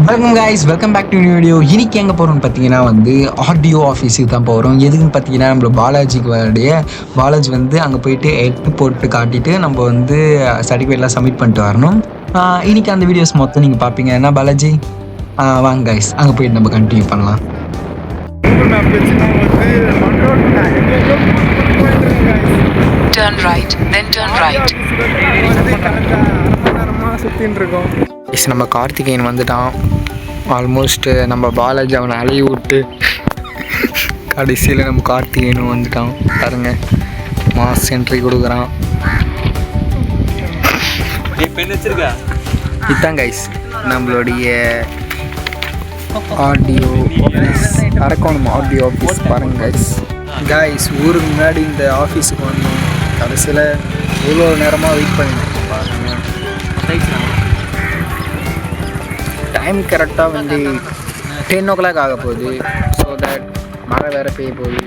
வணக்கம் guys, welcome back to new video. இன்னைக்கு எங்கே போகிறோம்னு பார்த்தீங்கன்னா ஆர்டிஓ ஆஃபீஸுக்கு தான் போகிறோம். எதுக்குன்னு பார்த்தீங்கன்னா நம்மள பாலாஜி அங்கே போயிட்டு எட்டு போட்டு காட்டிட்டு நம்ம சர்டிஃபிகேட்லாம் சப்மிட் பண்ணிட்டு வரணும். இன்னைக்கு அந்த வீடியோஸ் மொத்தம் நீங்கள் பார்ப்பீங்க. என்ன பாலாஜி? வாங்க கைஸ், அங்கே போயிட்டு நம்ம கண்டினியூ பண்ணலாம். Turn right, then turn right. சுற்றின்னு இருக்கோம். நம்ம கார்த்திகேயன் வந்துட்டான். ஆல்மோஸ்ட் நம்ம பாலாஜி அவனை அலைய விட்டு கடைசியில் நம்ம கார்த்திகேயனும் வந்துட்டான். பாருங்க, மாஸ் என்ட்ரி கொடுக்குறான். இதுதான் கைஸ் நம்மளுடைய RTO office, Arakkonam RTO office. பாருங்க கைஸ் ஊருக்கு முன்னாடி இந்த ஆஃபீஸுக்கு வந்தோம். கடைசியில் எவ்வளோ நேரமாக வெயிட் பண்ணிட்டு பாருங்க. டைம் கரெக்டாக 10 o'clock ஆக போகுது. ஸோ தட் மழை வேறு பெய்ய போகுது.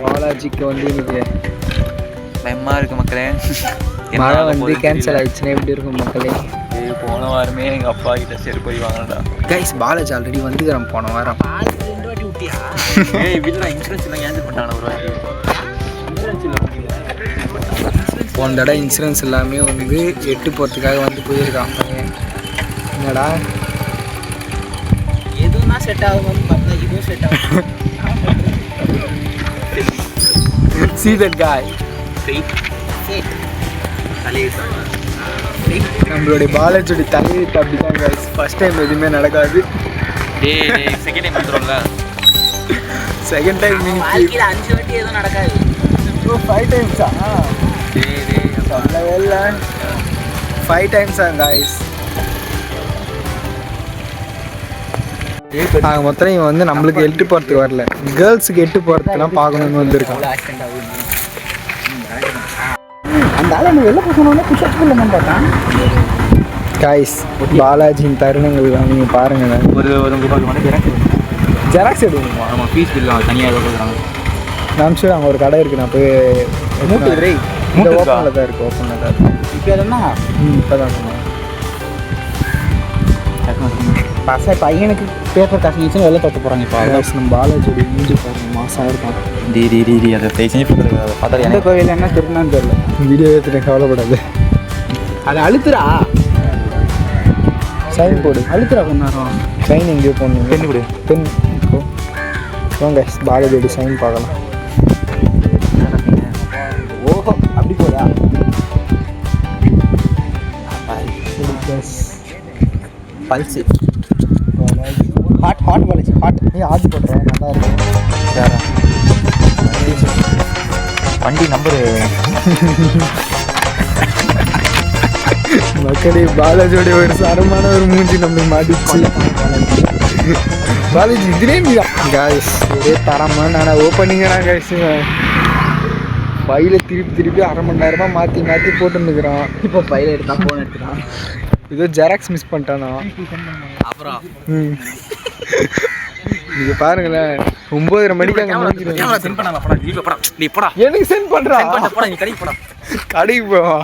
பாலாஜிக்கு இன்னைக்கு பயமாக இருக்குது மக்களே. மழை கேன்சல் ஆகிடுச்சுன்னா எப்படி இருக்கும் மக்களே? போன வாரமே எங்கள் அப்பா கிட்ட சரி போய் வாங்கடா கைஸ். பாலாஜி ஆல்ரெடி வந்துக்கிறேன் போன வாரம். வீட்டில் இன்சூரன்ஸ் எல்லாம் கேன்சல் பண்ணிட்டாங்க ஒரு வாட்டி. போன தடவை இன்சூரன்ஸ் எல்லாமே எட்டு போகிறதுக்காக போயிருக்கான். என்னடா எதுவும் செட் ஆகும் பார்த்தா இதுவும் செட் ஆகும். See that guy. நம்மளுடைய பாலாஜியோட தலையெழுத்து அப்படிதான் கைஸ். ஃபர்ஸ்ட் டைம் எதுவுமே நடக்காது. செகண்ட் டைம் வந்துடும்ல. செகண்ட் டைம் வாழ்க்கையில் 5 வாட்டி எதுவும் நடக்காது. 5 டைம்ஸா? சொல்லவே இல்லை. 5 டைம்ஸா கைஸ்? மொத்தம் இவன் நம்மளுக்கு எட்டு போகிறதுக்கு வரல, கேர்ள்ஸுக்கு எட்டு போகிறதுலாம் பார்க்கணுன்னு வந்திருக்கான். அந்த ஆள் என்ன வெளில போகணும்னா புஷப்பில் தான் பார்த்தான். கைஸ் பாலாஜியின் தருணங்கள் நீங்கள் பாருங்க. ஒரு ரூபாய்க்கு மட்டும் ஜெராக்ஸ் எடுக்கணுமா? ஆமாம், ஃபீஸ் பில் தனியாக கொடுக்குறாங்க. நான் சரி அங்கே ஒரு கடை இருக்குது. நான் போய் ஓப்பனில் தான் இருக்குது. ஓப்பனில் தான் இருக்குது. இப்போ எதுனா இப்போ தான் பையனுக்கு பேப்பர் காசுன்னு வெளில தொட்டு போகிறாங்க. இப்போ நம்ம பாலாஜியோட மூஞ்சி பாருங்க, மாதம் இருக்கும். அதை பேசி பார்த்தா எந்த கோவில் என்ன திருநான்னு தெரியல. வீடியோ எடுத்துட்டு கவலைப்படாது. அதை அழுத்துறா, சைன் போடு. அழுத்துறா கொஞ்ச நேரம். சைன் எங்கேயோ போடணும். பெண்ணு கொடு. பெண் வாங்க பாலாஜியோட சைன் பார்க்கலாம். ஓஹோ, அப்படி போதா? Pulse hot Balaji hot. Order போட்டுறேன், நல்லா இருக்கும். வண்டி நம்பரு மக்களே, பாலாஜியோடைய ஒரு சரமான ஒரு மூஞ்சி நம்மளுக்கு மாட்டிச்சு. பாலாஜி இதுலேயே மீதா காய்ஸ் ஒரே தரமாக நான் ஓப்பனிங்கடா காய்ஸ். ஃபைலை திருப்பி 1/2 மணி நேரமாக மாற்றி போட்டுருந்துக்கிறான். இப்போ ஃபைல் எடுத்தா ஃபோன் எடுத்துட்டான். ஏதோ ஜெராக்ஸ் மிஸ் பண்ணிட்டானா அப்புறம் நீங்கள் பாருங்களேன், 9:30 மணிக்கு அங்கே எனக்கு சென்ட் பண்ணுறா. கடைக்கு போவா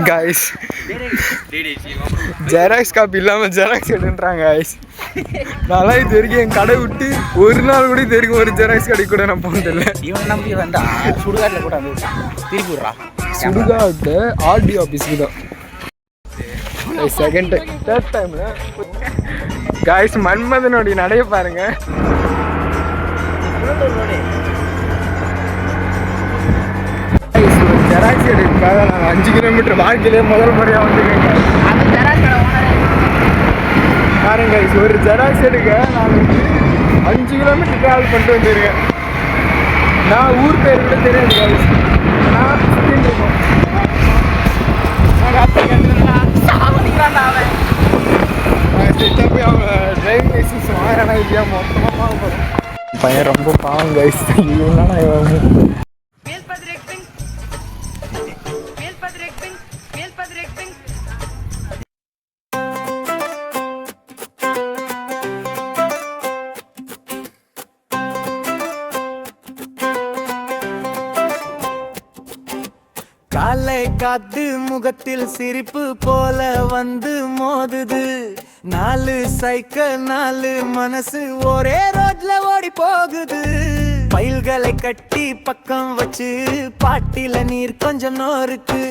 காய்ஸ். ஜெராக்ஸ் காப்பி இல்லாமல் ஜெராக்ஸ் எடுன்றாங்க காய்ஸ். நான் இது வரைக்கும் என் கடை விட்டு ஒரு நாள் கூட இது வரைக்கும் ஒரு ஜெராக்ஸ் கடைக்கு கூட நான் போனதில்லை. இவன் நம்பி வந்தா சுடுகாட்டில் கூட வந்து திருப்பி விட்றா. சுடுகாட்டு ஆர்டிஓ ஆஃபீஸுக்கு தான் செகண்ட் டைம் தேர்ட் டைம்ல காய்ஸ். மன்மதனுடைய நடைய பாருங்க. ஜெராக்ஸ் எடுக்காக நான் 5 கிலோமீட்டர் வாழ்க்கையிலே முதல் முறையாக வந்துருக்கேன் பாருங்க. ஒரு ஜெராக்ஸ் எடுக்க நான் 5 கிலோமீட்டர் ட்ராவல் பண்ணிட்டு வந்துருக்கேன். நான் ஊர் பேர் கூட தெரியாது காய்ஸ். நான் சுற்றின்னு இருக்கோம். டிரைவிங் லைசன்ஸ் வாங்கினா இல்லையா மொத்தமாக போகிறேன். பையன் ரொம்ப பாவம் கைஸ். காலை காத்து முகத்தில் சிரிப்பு போல வந்து மோதுது. 4 சைக்கிள் 4 மனசு ஒரே ரோட்ல ஓடி போகுது. பைல்களை கட்டி பக்கம் வச்சு பாட்டில நீர் கொஞ்சம் நோருக்கு.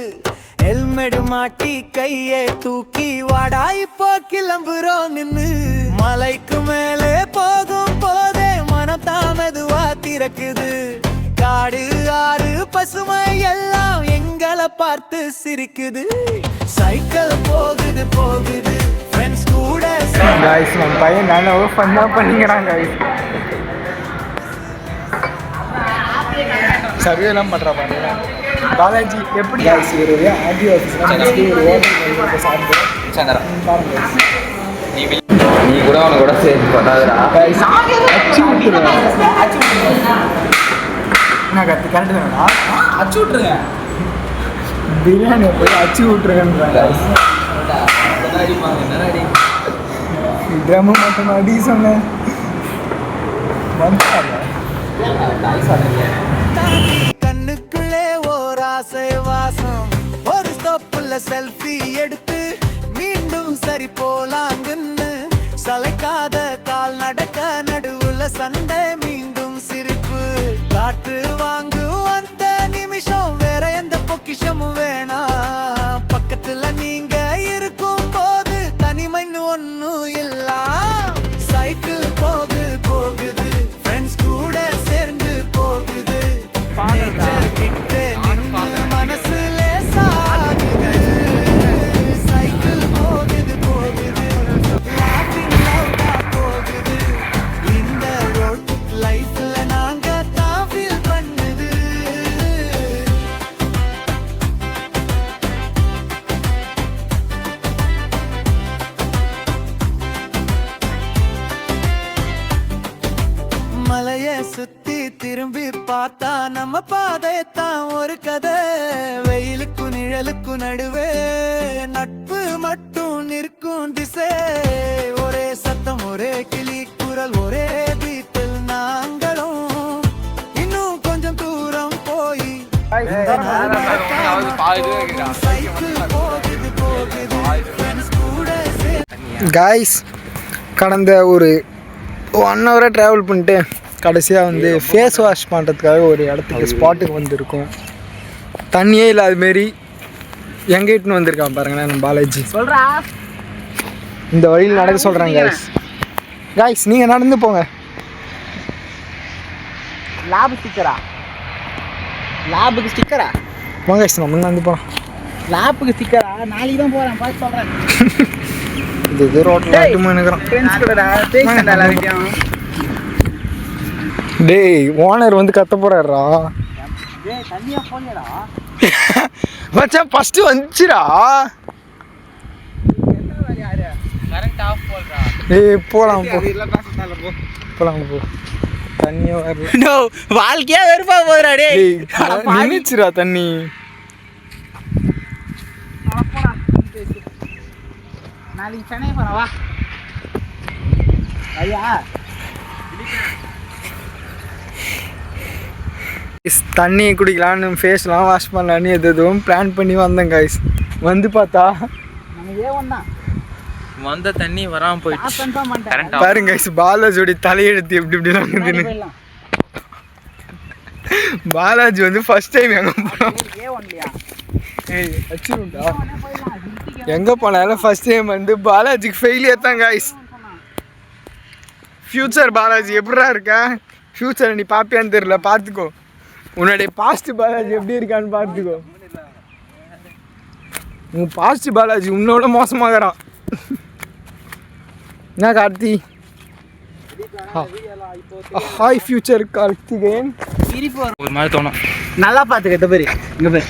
ஹெல்மெட் மாட்டி கையை தூக்கி வாடா இப்போ கிளம்புறோம் நின்னு. மலைக்கு மேலே போகும் போதே மனத்தான் மெதுவா திறக்குது. காடு ஆறு பசுமை எல்லாம் எங்களை பார்த்து சிரிக்குது. சைக்கிள் போகுது போகுது ஃப்ரெண்ட்ஸ் கூட. गाइस நம்ம பையன் நானே ஃபன்னா பண்ணிக்கிறான் गाइस. சர்வே எல்லாம் பண்றா பாருங்க. பாலாஜி எப்படி गाइस ஒரு ஆடியோ ஆபீஸ்ல ஒரு ஹோட்டல் சாப்பிட்டு சங்கரா பாருங்க. நீ கூட அவனை கூட சேர்த்து பண்ணாதடா. गाइस அச்சு விட்டுருங்க. என்ன கரெக்ட் தானடா? அச்சு விட்டுருங்க. பிரியாணி போய் அச்சு விட்டுருங்கன்றாங்க गाइस. ட்ரம் மட்டும் அடி சொன்னேன். கண்ணுக்குள்ளே ஓர் ஆசை வாசம். ஒரு ஸ்டாப்ல செல்ஃபி எடுத்து மீண்டும் சரி போலாங்கன்னு. சளைக்காத கால் நடக்க நடுவுல சண்டை மீண்டும் சிரிப்பு. காற்று வாங்கும் அந்த நிமிஷம் வேற எந்த பொக்கிஷமும் வேணாம். பக்கத்துல நீங்க இருக்கும் போது தனிமைன்னு ஒன்னும் இல்ல. சைக்கிள் போகுது ஃப்ரெண்ட்ஸ் கூட சேர்ந்து போகுது. நேச்சர் கிட்ட நின்னு மனசு லேசாகுது. சைக்கிள் போகுது laughing loud ஆ போகுது. இந்த ரோட் லைஃப்ல நாங்க தான் ஃபீல் பண்ணுது. மலைய சுத்தி திரும்பி பார்த்தா நம்ம பாதைத்தான் ஒரு கதை. வெயிலுக்கு நிழலுக்கு நடுவே நட்பு மட்டும் நிற்கும் திசை. ஒரே சத்தம் ஒரே கிளி குரல் ஒரே வீட்டில் நாங்களும் இன்னும் கொஞ்சம் தூரம் போய் சைக்கிள் போகுது ஃப்ரெண்ட்ஸ் கூட गाइस கடந்த ஒரு 1 ஹவராக ட்ராவல் பண்ணிட்டு கடைசியாக வந்து ஃபேஸ் வாஷ் பண்ணுறதுக்காக ஒரு இடத்துக்கு ஸ்பாட்டுக்கு வந்திருக்கோம். தண்ணியே இல்லாத மாரி எங்கே இட்டுன்னு வந்திருக்கான் பாருங்களேன் நம்ம பாலாஜி. சொல்கிறா இந்த வழியில் நடக்க சொல்கிறேன் गाइस நீங்கள் நடந்து போங்க. லாபுக்கு ஸ்டிக்கரா போங்க गाइस நம்ம நடந்து போகலாம். லாபுக்கு ஸ்டிக்கரா நாளைக்கு தான் போகிறேன் பார்த்து சொல்கிறேன். இது ரோட்டில் நினைக்கிறேன். டேய் ஓனர் வந்து கத்த போறாரா? மச்சான் ஃபர்ஸ்ட் வந்துச்சுடா. ஏய் போலாம் போலாம் போ. தண்ணியே வரல. நோ வாழ்க்கையா வெறுப்பா போறா டேய். நின்னுச்சுடா தண்ணி. நாளைக்கு சென்னை போறா வா. ஐயா தண்ணி குடிக்கலான்னு ஃபேஸ்லாம் வாஷ் பண்ணலான்னு எதுவும் பிளான் பண்ணி வந்தேன் गाइस. வந்து பார்த்தா வந்த தண்ணி வராமல் போயிடுச்சு. பாருங்க गाइस பாலாஜியோட தலையெழுத்து எப்படி இப்படி வாங்குதுன்னு. பாலாஜி வந்து ஃபர்ஸ்ட் டைம் எங்கே போனோம் எங்கே போனாலும் ஃபர்ஸ்ட் டைம் வந்து பாலாஜிக்கு ஃபெயிலியர் தான் गाइस. ஃப்யூச்சர் பாலாஜி எப்படா இருக்கா? ஃப்யூச்சரை நீ பார்ப்பியான்னு தெரியல, பார்த்துக்கோ. உன்னுடைய பாஸ்ட் பாலாஜி எப்படி இருக்கான்னு பார்த்துக்கோ. உன் பாஸ்ட் பாலாஜி உன்னோட மோசமாகறான். என்ன கார்த்தி? Hi future Karthikeyan. ஒரு மாதிரி தோணும். நல்லா பார்த்துக்க பேர் இங்கே பேர்.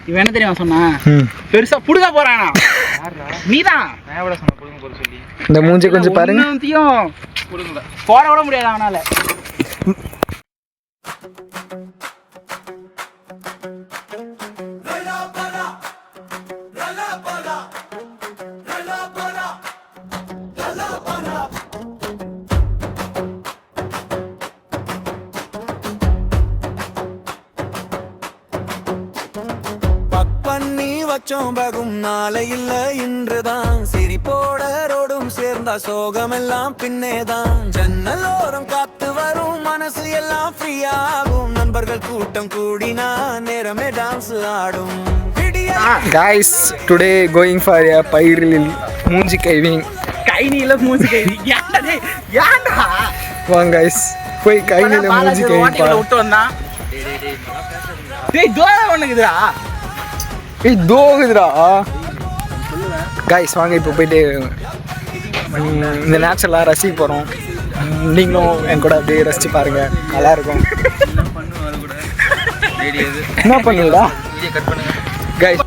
இவன் என்ன தெரியுமா சொன்னா பெருசா புடுங்க போறானா? நீதான் சொல்லி இந்த மூஞ்சி கொஞ்சம் பாருங்க. போட விட முடியாது அவனால. வச்சோம் பகும் நாளை இல்ல இன்றுதான் சிரிப்போட ரோடும் சேர்ந்தா சோகமெல்லாம் பின்னேதான் ஜன்னலோரம் காத்து வரும் மனசு எல்லாம் ஃப்ரீயாகும் நண்பர்கள் கூட்டம் கூடினா நேரமே டான்ஸ் ஆடும் guys today going for a பயிரில் மூஞ்சி கைவிங் கைனியில மூஞ்சி கைவி ஏன்டா வாங்க guys போய் கைனில மூஞ்சி கைவிங் வாட்டில விட்டு வந்தான் டேய் தோட ஒண்ணுக்குதுடா ஏய் தோகுதுடா guys வாங்க இப்போ போயிட்டு இந்த நேச்சர்லாம் ரசிக்க போகிறோம் நீங்களும் என் கூட அப்படியே ரசிச்சு பாருங்க நல்லா இருக்கும் என்ன பண்ணுடா guys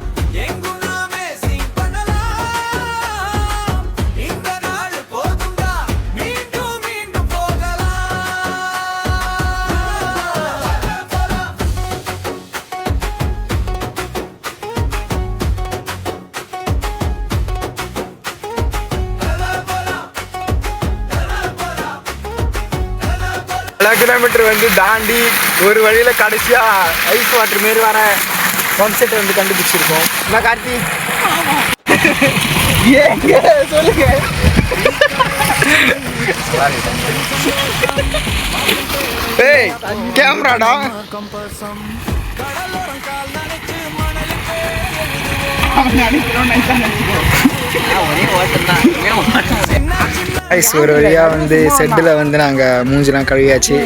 கிலோமீட்டர் வந்து தாண்டி ஒரு வழியில கடைசியா ஐஸ் வாட்டர் மாரி வர கான்செப்ட் வந்து கண்டுபிடிச்சிருக்கோம் என்ன கார்த்தி ஏங்க சொல்லுங்க ஏய் கேமராடா ஐஸ் ஒரு வழியா வந்து செட்டில் வந்து நாங்கள் மூஞ்சிலாம் கழுவியாச்சு